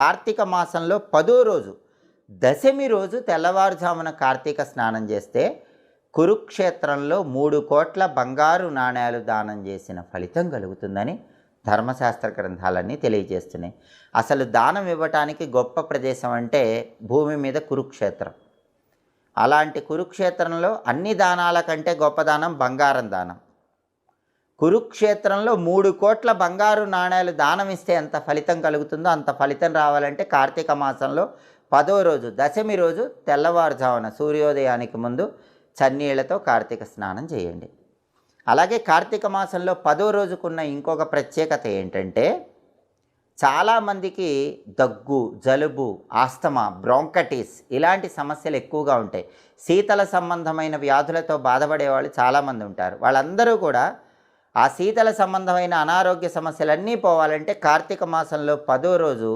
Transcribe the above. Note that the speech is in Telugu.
కార్తీక మాసంలో 10వ రోజు దశమి రోజు తెల్లవారుజామున కార్తీక స్నానం చేస్తే కురుక్షేత్రంలో 3 కోట్ల బంగారు నాణేలు దానం చేసిన ఫలితం కలుగుతుందని ధర్మశాస్త్ర గ్రంథాలన్నీ తెలియజేస్తున్నాయి. అసలు దానం ఇవ్వటానికి గొప్ప ప్రదేశం అంటే భూమి మీద కురుక్షేత్రం. అలాంటి కురుక్షేత్రంలో అన్ని దానాల కంటే గొప్ప దానం బంగారం దానం. కురుక్షేత్రంలో 3 కోట్ల బంగారు నాణేలు దానం ఇస్తే ఎంత ఫలితం కలుగుతుందో అంత ఫలితం రావాలంటే కార్తీక మాసంలో 10వ రోజు దశమి రోజు తెల్లవారుజామున సూర్యోదయానికి ముందు చన్నీళ్లతో కార్తీక స్నానం చేయండి. అలాగే కార్తీక మాసంలో 10వ రోజుకున్న ఇంకొక ప్రత్యేకత ఏంటంటే చాలామందికి దగ్గు, జలుబు, ఆస్తమా, బ్రాంకైటిస్ ఇలాంటి సమస్యలు ఎక్కువగా ఉంటాయి. శీతల సంబంధమైన వ్యాధులతో బాధపడేవాళ్ళు చాలామంది ఉంటారు. వాళ్ళందరూ కూడా ఆ శీతల సంబంధమైన అనారోగ్య సమస్యలన్నీ పోవాలంటే కార్తీక మాసంలో 10వ రోజు